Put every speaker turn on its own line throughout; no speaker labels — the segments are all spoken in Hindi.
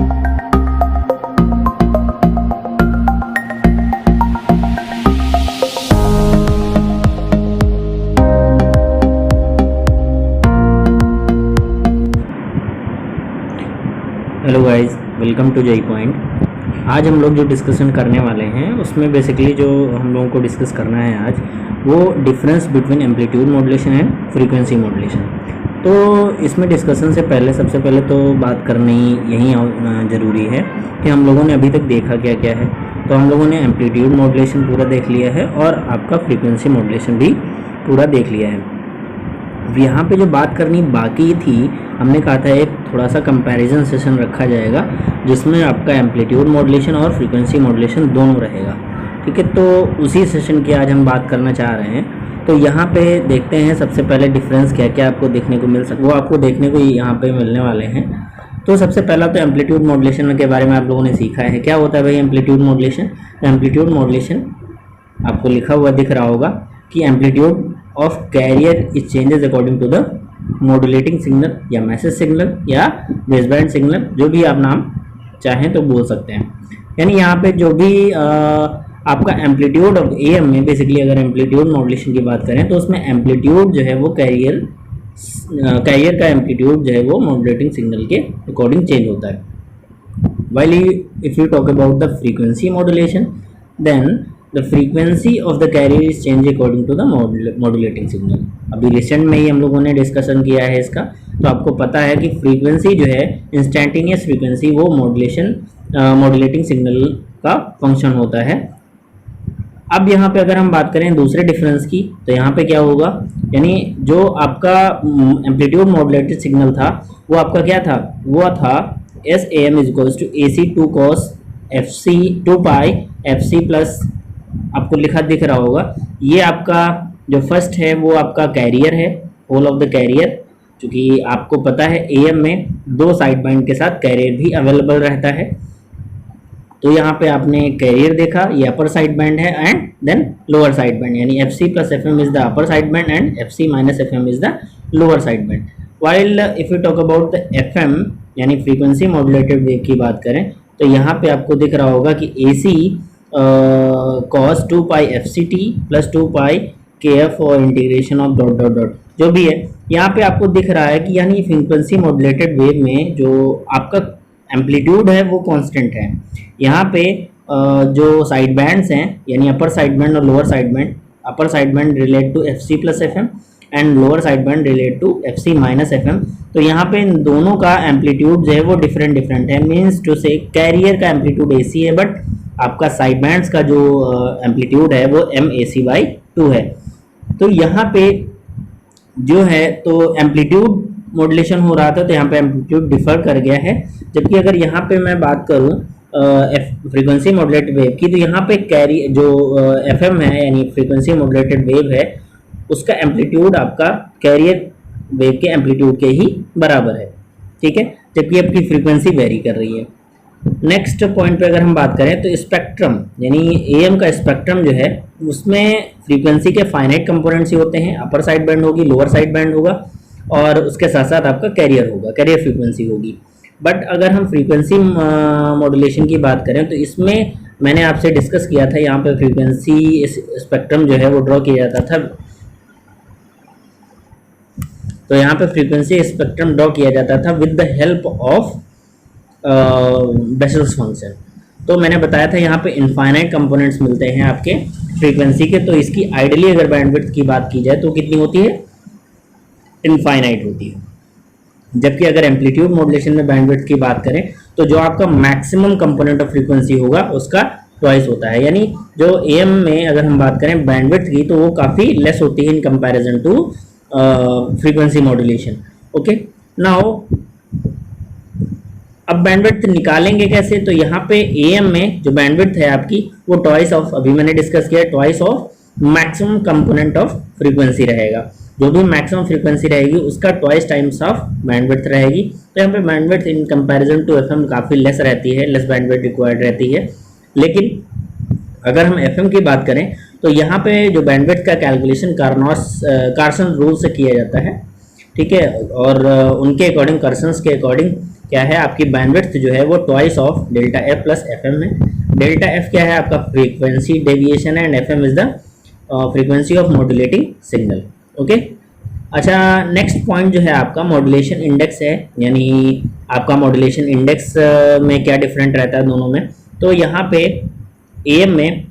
हेलो गाइस, वेलकम टू जय पॉइंट। आज हम लोग जो डिस्कशन करने वाले हैं उसमें बेसिकली जो हम लोगों को डिस्कस करना है आज वो difference between amplitude modulation and frequency modulation. तो इसमें डिस्कशन से पहले सबसे पहले तो बात करनी यही ज़रूरी है कि हम लोगों ने अभी तक देखा क्या क्या है। तो हम लोगों ने एम्पलीट्यूड मॉड्यूलेशन पूरा देख लिया है और आपका फ्रीक्वेंसी मॉड्यूलेशन भी पूरा देख लिया है। यहाँ पे जो बात करनी बाकी थी, हमने कहा था एक थोड़ा सा कंपैरिजन सेशन रखा जाएगा जिसमें आपका एम्पलीट्यूड मॉड्यूलेशन और फ्रीक्वेंसी मॉड्यूलेशन दोनों रहेगा। ठीक है, तो उसी सेशन की आज हम बात करना चाह रहे हैं। तो यहाँ पे देखते हैं सबसे पहले डिफरेंस क्या क्या आपको देखने को मिल सकता, वो आपको देखने को यहाँ पे मिलने वाले हैं। तो सबसे पहला तो एम्पलीट्यूड मॉड्यूलेशन के बारे में आप लोगों ने सीखा है। क्या होता है भाई एम्पलीट्यूड मॉड्यूलेशन? एम्पलीट्यूड मॉड्यूलेशन आपको लिखा हुआ दिख रहा होगा कि amplitude of carrier is changes according to the modulating signal या मैसेज सिग्नल या बेसबैंड सिग्नल, जो भी आप नाम चाहें तो बोल सकते हैं। यानी यहाँ पे जो भी आपका एम्पलीट्यूड ऑफ एएम में बेसिकली अगर एम्पलीट्यूड मॉड्यूलेशन की बात करें तो उसमें एम्पलीट्यूड जो है वो कैरियर का एम्पलीट्यूड जो है वो मॉड्यूलेटिंग सिग्नल के अकॉर्डिंग चेंज होता है। While if you talk about the frequency modulation then the frequency of the carrier is changed according to the modulating signal। अभी रिसेंट में ही हम लोगों ने डिस्कशन किया है इसका, तो आपको पता है कि फ्रीक्वेंसी जो है इंस्टेंटेनियस फ्रीक्वेंसी वो मॉड्यूलेटिंग सिग्नल का फंक्शन होता है। अब यहाँ पे अगर हम बात करें दूसरे डिफरेंस की तो यहाँ पे क्या होगा, यानी जो आपका एम्पलीट्यूड मॉड्यूलेटेड सिग्नल था वो आपका क्या था, वो था SAM is equals to AC 2 cos FC 2 pi FC plus, आपको लिखा दिख रहा होगा। ये आपका जो फर्स्ट है वो आपका कैरियर है, होल ऑफ द कैरियर, क्योंकि आपको पता है एएम में दो साइड बैंड के साथ कैरियर भी अवेलेबल रहता है। तो यहाँ पे आपने कैरियर देखा, ये अपर साइड बैंड है and then lower side band, यानी FC plus FM is the upper side band and FC minus FM is the lower side band. While if you talk about the FM यानी फ्रीक्वेंसी मॉड्यूलेटेड वेव की बात करें तो यहाँ पे आपको दिख रहा होगा कि AC cos 2 पाई FCT प्लस 2 पाई KF और integration of dot dot dot जो भी है। यहाँ पे आपको दिख रहा है कि यानी फ्रीक्वेंसी मॉड्यूलेटेड वेव में जो आपका एम्पलीट्यूड है वो कांस्टेंट है। यहाँ पे जो साइड बैंड्स हैं यानी अपर साइड बैंड और lower side band, upper side band relate to FC plus FM and lower side band relate to FC minus FM। तो यहाँ पे इन दोनों का एम्पलीट्यूड जो है वो डिफरेंट है। मीन्स टू से कैरियर का एम्पलीट्यूड AC है बट आपका साइड बैंड्स का जो एम्पलीट्यूड है वो MAC/2 है। तो यहाँ पे जो है तो एम्पलीट्यूड मॉड्यूलेशन हो रहा था तो यहाँ पे एम्पलीट्यूड डिफर कर गया है। जबकि अगर यहाँ पे मैं बात करूँ फ्रीक्वेंसी मॉड्यूलेटेड वेव की तो यहाँ पे कैरी जो FM है यानी फ्रीक्वेंसी मॉड्यूलेटेड वेव है उसका एम्पलीट्यूड आपका कैरियर वेव के एम्पलीट्यूड के ही बराबर है। ठीक है, जबकि आपकी फ्रीक्वेंसी वेरी कर रही है। नेक्स्ट पॉइंट पे अगर हम बात करें तो स्पेक्ट्रम यानी एएम का स्पेक्ट्रम जो है उसमें फ्रीक्वेंसी के फाइनाइट कंपोनेंट्स ही होते हैं। अपर साइड बैंड होगी, लोअर साइड बैंड होगा और उसके साथ साथ आपका कैरियर होगा, कैरियर फ्रीक्वेंसी होगी। बट अगर हम फ्रीक्वेंसी मॉड्यूलेशन की बात करें तो इसमें मैंने आपसे डिस्कस किया था, यहाँ पे फ्रीक्वेंसी स्पेक्ट्रम जो है वो ड्रॉ किया जाता था। तो यहाँ पे फ्रीक्वेंसी स्पेक्ट्रम ड्रॉ किया जाता था with the help of Bessel's function. तो मैंने बताया था यहाँ पे इनफाइनाइट कंपोनेंट्स मिलते हैं आपके फ्रीक्वेंसी के। तो इसकी आइडियली अगर बैंडविड्थ की बात की जाए तो कितनी होती है, इनफाइनाइट होती है। जबकि अगर एम्पलीट्यूड मॉड्यूलेशन में बैंडविड्थ की बात करें तो जो आपका मैक्सिमम कंपोनेंट ऑफ फ्रीक्वेंसी होगा उसका ट्वाइस होता है। यानी जो एएम में अगर हम बात करें बैंडविड्थ की तो वो काफ़ी लेस होती है in comparison to frequency modulation. Okay, now अब बैंडविड्थ निकालेंगे कैसे? तो यहाँ पे एएम में जो बैंडविड्थ है आपकी वो ट्वाइस ऑफ, अभी मैंने डिस्कस किया, twice of maximum component of frequency रहेगा। जो भी मैक्सिमम फ्रीक्वेंसी रहेगी उसका ट्वाइस टाइम्स ऑफ बैंडविड्थ रहेगी। तो यहाँ पे bandwidth in comparison to FM काफ़ी लेस रहती है, लेस बैंडविड्थ रिक्वायर्ड रहती है। लेकिन अगर हम एफएम की बात करें तो यहाँ पे जो बैंडविड्थ का कैलकुलेशन कार्सन रूल से किया जाता है। ठीक है, और उनके अकॉर्डिंग, कर्सन्स के अकॉर्डिंग क्या है, आपकी बैंडविड्थ जो है वो twice of delta F plus F M है। डेल्टा एफ क्या है, आपका फ्रीक्वेंसी डेविएशन है, and F M is the frequency of modulating signal. Okay, अच्छा नेक्स्ट पॉइंट जो है आपका मॉड्यूलेशन इंडेक्स है, यानी आपका मॉड्यूलेशन इंडेक्स में क्या डिफरेंट रहता है दोनों में। तो यहाँ पे एएम में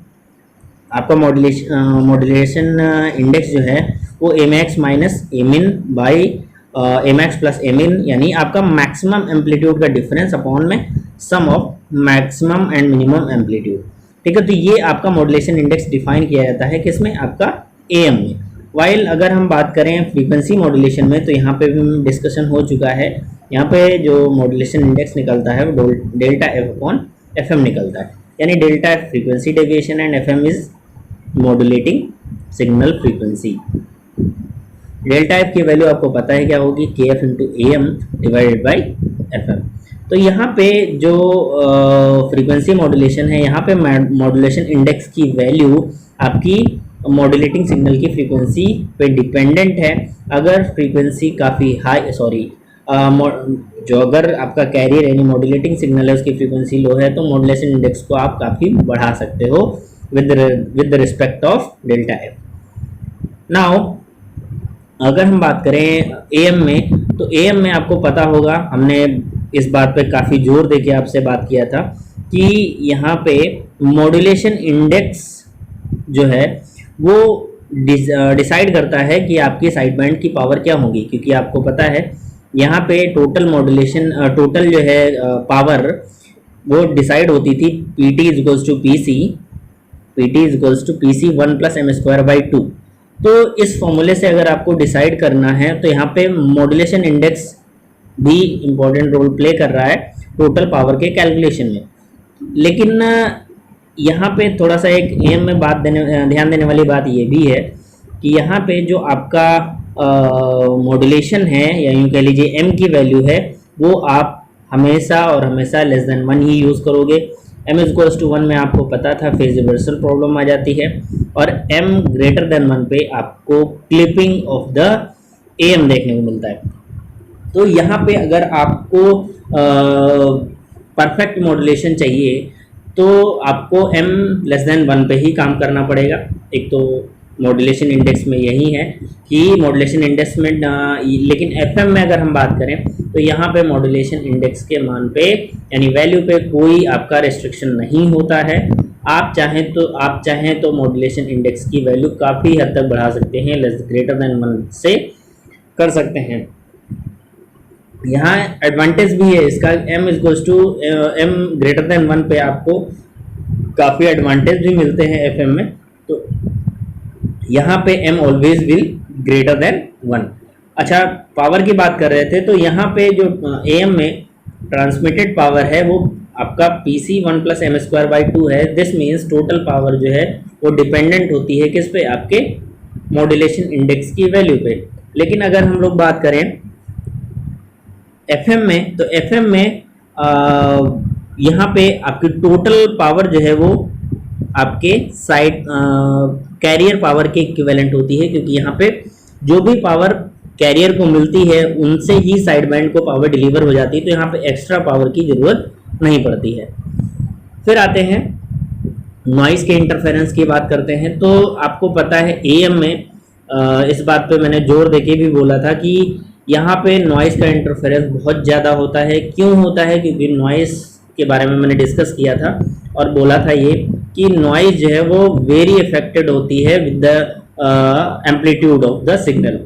आपका मॉड्यूलेशन इंडेक्स जो है वो E max minus E min by E max plus E min, यानी आपका मैक्सिमम एम्पलीट्यूड का डिफरेंस अपॉन में sum of maximum and minimum amplitude. ठीक है, तो ये आपका मॉड्यूलेशन इंडेक्स डिफाइन किया जाता है किसमें, आपका एएम में। वाइल अगर हम बात करें फ्रीक्वेंसी मॉड्यूलेशन में, तो यहाँ पे भी डिस्कशन हो चुका है। यहाँ पे जो मॉड्यूलेशन इंडेक्स निकलता है वो delta F upon F M निकलता है, यानी delta F frequency deviation and F M is modulating signal frequency. Delta F की वैल्यू आपको पता है क्या होगी, K F into A M divided by F M. तो यहाँ पे जो फ्रीक्वेंसी मॉड्यूलेशन है, यहाँ पे मॉड्यूलेशन इंडेक्स की वैल्यू आपकी मॉड्यूलेटिंग सिग्नल की फ्रीक्वेंसी पे डिपेंडेंट है। अगर फ्रीक्वेंसी काफ़ी हाई जो अगर आपका कैरियर यानी मॉड्यूलेटिंग सिग्नल है उसकी फ्रीक्वेंसी लो है, तो मॉड्यूलेशन इंडेक्स को आप काफ़ी बढ़ा सकते हो with respect of delta F. Now अगर हम बात करें एएम में, तो एएम में आपको पता होगा, हमने इस बात पे काफ़ी जोर देके आपसे बात किया था कि यहाँ पे मॉड्यूलेशन इंडेक्स जो है वो डिसाइड करता है कि आपकी साइड बैंड की पावर क्या होगी, क्योंकि आपको पता है यहाँ पे टोटल जो है पावर वो डिसाइड होती थी PT equals to P C 1 plus M square by 2। तो इस फॉर्मूले से अगर आपको डिसाइड करना है तो यहाँ पे मॉड्यूलेशन इंडेक्स भी इम्पोर्टेंट रोल प्ले कर रहा है टोटल पावर के कैलकुलेशन में। लेकिन यहाँ पे थोड़ा सा एक एम में ध्यान देने वाली बात ये भी है कि यहाँ पे जो आपका मॉड्यूलेशन है, या यूँ कह लीजिए एम की वैल्यू है, वो आप हमेशा और हमेशा लेस देन 1 ही यूज़ करोगे। m इक्वल्स टू 1 में आपको पता था फेज रिवर्सल प्रॉब्लम आ जाती है, और m ग्रेटर देन 1 पे आपको क्लिपिंग ऑफ द am देखने को मिलता है। तो यहाँ पे अगर आपको परफेक्ट मॉड्यूलेशन चाहिए तो आपको m लेस देन 1 पे ही काम करना पड़ेगा। एक तो मॉड्यूलेशन इंडेक्स में यही है कि मॉड्यूलेशन इंडेक्स में लेकिन FM में अगर हम बात करें तो यहाँ पे मॉड्यूलेशन इंडेक्स के मान पे यानी वैल्यू पे कोई आपका रेस्ट्रिक्शन नहीं होता है। आप चाहें तो मॉड्यूलेशन इंडेक्स की वैल्यू काफ़ी हद तक बढ़ा सकते हैं, लेस ग्रेटर देन 1 से कर सकते हैं। यहाँ एडवांटेज भी है इसका, m equals to m greater than 1 पे आपको काफ़ी एडवांटेज भी मिलते हैं FM में। तो यहाँ पे m always will greater than 1। अच्छा, पावर की बात कर रहे थे, तो यहाँ पे जो AM में ट्रांसमिटेड पावर है वो आपका PC 1 plus M square by 2 है। दिस मीन्स टोटल पावर जो है वो डिपेंडेंट होती है किस पे, आपके मॉड्यूलेशन इंडेक्स की वैल्यू पे। लेकिन अगर हम लोग बात करें FM में, तो FM में यहाँ पे आपकी टोटल पावर जो है वो आपके साइड कैरियर पावर के इक्विवेलेंट होती है, क्योंकि यहाँ पे जो भी पावर कैरियर को मिलती है उनसे ही साइड बैंड को पावर डिलीवर हो जाती है, तो यहाँ पे एक्स्ट्रा पावर की ज़रूरत नहीं पड़ती है। फिर आते हैं नॉइज़ के इंटरफेरेंस की बात करते हैं। तो आपको पता है AM में इस बात पे मैंने जोर देके भी बोला था कि यहाँ पे नॉइज़ का इंटरफेरेंस बहुत ज़्यादा होता है। क्यों होता है? क्योंकि नॉइज़ के बारे में मैंने डिस्कस किया था और बोला था ये कि नॉइज़ जो है वो वेरी अफेक्टेड होती है with the amplitude of the signal.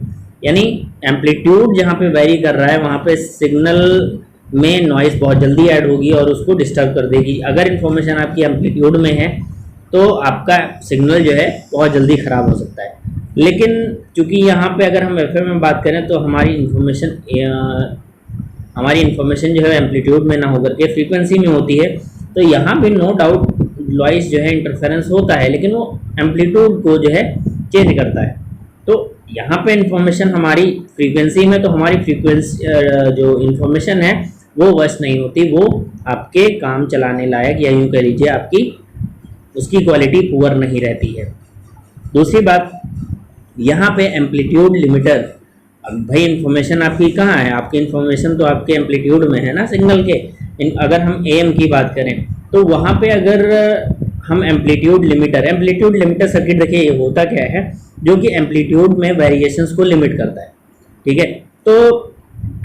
यानी एम्पलीट्यूड जहाँ पे वेरी कर रहा है वहाँ पे सिग्नल में नॉइज़ बहुत जल्दी ऐड होगी और उसको डिस्टर्ब कर देगी। अगर इन्फॉर्मेशन आपकी एम्पलीट्यूड में है तो आपका सिग्नल जो है बहुत जल्दी ख़राब हो सकता है। लेकिन चूँकि यहाँ पे अगर हम FM में बात करें तो हमारी इन्फॉर्मेशन जो है एम्पलीट्यूड में ना होकर के फ्रीक्वेंसी में होती है, तो यहाँ भी नो डाउट नॉइज़ जो है इंटरफेरेंस होता है, लेकिन वो एम्पलीट्यूड को जो है चेंज करता है। तो यहाँ पे इन्फॉर्मेशन हमारी फ्रीक्वेंसी में, तो हमारी फ्रीक्वेंसी जो इन्फॉर्मेशन है वो वस्ट नहीं होती, वो आपके काम चलाने लायक या यूँ कह लीजिए आपकी उसकी क्वालिटी पुअर नहीं रहती है। दूसरी बात, यहाँ पे एम्पलीट्यूड लिमिटर अब भाई इन्फॉर्मेशन आपकी कहाँ है, आपकी इन्फॉर्मेशन तो आपके एम्पलीट्यूड में है ना सिग्नल के। अगर हम एएम की बात करें तो वहाँ पे अगर हम एम्पलीट्यूड लिमिटर सर्किट, देखिए ये होता क्या है, जो कि एम्पलीट्यूड में वेरिएशंस को लिमिट करता है, ठीक है। तो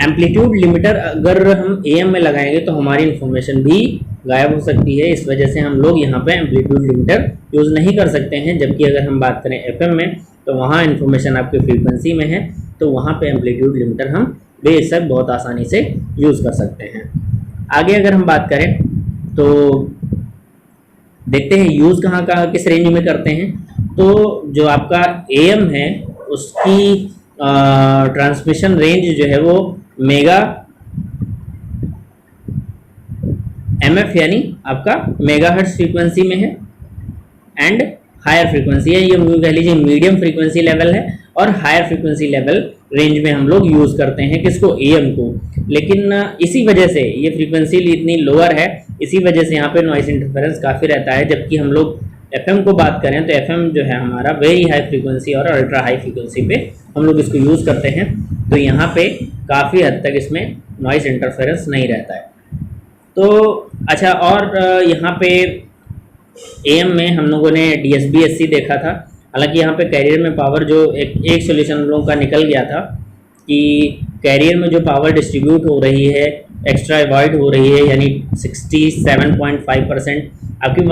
एम्पलीट्यूड लिमिटर अगर हम एएम में लगाएंगे तो हमारी इन्फॉर्मेशन भी गायब हो सकती है। इस वजह से हम लोग यहाँ पे एम्पलीट्यूड लिमिटर यूज़ नहीं कर सकते हैं। जबकि अगर हम बात करें एफएम में तो वहाँ इन्फॉर्मेशन आपके फ्रीक्वेंसी में है, तो वहाँ पे एम्पलीट्यूड लिमिटर हम बेशक बहुत आसानी से यूज़ कर सकते हैं। आगे अगर हम बात करें तो देखते हैं यूज़ कहाँ किस रेंज में करते हैं। तो जो आपका एएम है उसकी ट्रांसमिशन रेंज जो है वो मेगा एमएफ यानी आपका मेगाहर्ट्ज फ्रीक्वेंसी में है, एंड हायर फ्रीक्वेंसी है, ये कह लीजिए मीडियम फ्रीक्वेंसी लेवल है, और हायर फ्रीक्वेंसी लेवल रेंज में हम लोग यूज़ करते हैं किसको, एएम को। लेकिन इसी वजह से ये फ्रीक्वेंसी इतनी लोअर है, इसी वजह से यहाँ पे नॉइस इंटरफेरेंस काफ़ी रहता है। जबकि हम लोग एफएम को बात करें तो एफएम जो है हमारा वेरी हाई फ्रीक्वेंसी और अल्ट्रा हाई फ्रीक्वेंसी पे हम लोग इसको यूज़ करते हैं, तो यहाँ पे काफ़ी हद तक इसमें नॉइस इंटरफेरेंस नहीं रहता है। तो अच्छा, और यहाँ पे एएम में हम लोगों ने डीएसबी-एससी देखा था। हालांकि यहाँ पे कैरियर में पावर जो एक सोल्यूशन हम लोगों का निकल गया था कि कैरियर में जो पावर डिस्ट्रीब्यूट हो रही है एक्स्ट्रा अवॉइड हो रही है, यानी 67.5% आपकी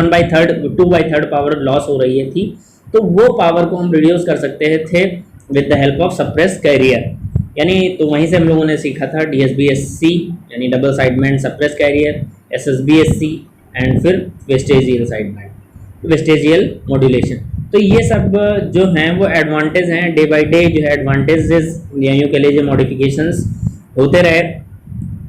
2/3 पावर लॉस हो रही है थी, तो वो पावर को हम रिड्यूस कर सकते थे with the help of suppress carrier. यानी तो वहीं से हम लोगों ने सीखा था डीएसबी-एससी यानी double sideband suppress carrier, SSB SC, and फिर वेस्टेजियल साइडबैंड वेस्टेजियल मॉड्यूलेशन। तो ये सब जो हैं वो एडवांटेज हैं, डे बाय डे जो है एडवांटेजेस या यूँ कह लीजिए मॉडिफिकेशंस होते रहे।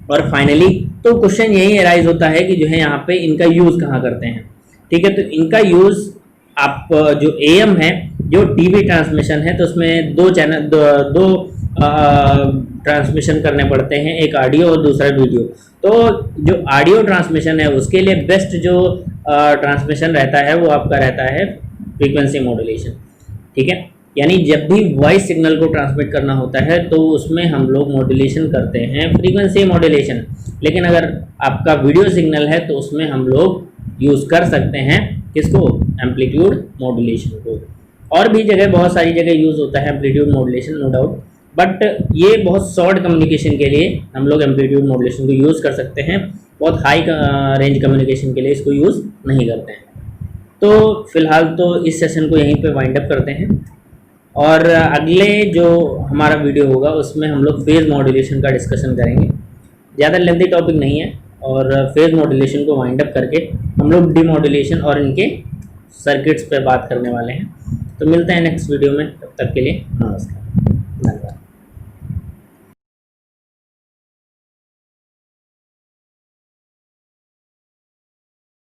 और फाइनली तो क्वेश्चन यही अराइज होता है कि जो है यहाँ पे इनका यूज़ कहाँ करते हैं, ठीक है। तो इनका यूज़ आप जो एएम है, जो टीवी ट्रांसमिशन है, तो उसमें दो ट्रांसमिशन करने पड़ते हैं, एक ऑडियो और दूसरा वीडियो। तो जो ऑडियो ट्रांसमिशन है उसके लिए बेस्ट जो ट्रांसमिशन रहता है वो आपका रहता है फ्रीक्वेंसी मॉड्यूलेशन, ठीक है। यानी जब भी वॉइस सिग्नल को ट्रांसमिट करना होता है तो उसमें हम लोग मॉड्यूलेशन करते हैं फ्रीक्वेंसी मॉड्यूलेशन। लेकिन अगर आपका वीडियो सिग्नल है तो उसमें हम लोग यूज़ कर सकते हैं किसको, एम्पलीट्यूड मॉड्यूलेशन को। और भी जगह बहुत सारी जगह यूज़ होता है amplitude modulation, no doubt, but ये बहुत शॉर्ट कम्युनिकेशन के लिए हम लोग एम्पलीट्यूड मॉड्यूलेशन को यूज़ कर सकते हैं, बहुत हाई रेंज कम्युनिकेशन के लिए इसको यूज़ नहीं करते हैं। तो फिलहाल तो इस सेशन को यहीं पे वाइंड अप करते हैं, और अगले जो हमारा वीडियो होगा उसमें हम लोग फेज़ मॉड्यूलेशन का डिस्कशन करेंगे। ज़्यादा लेंथी टॉपिक नहीं है, और फेज़ मॉड्यूलेशन को वाइंड अप करके हम लोग डीमॉड्यूलेशन और इनके सर्किट्स पे बात करने वाले हैं। तो मिलते हैं नेक्स्ट वीडियो में, तब तक के लिए नमस्कार।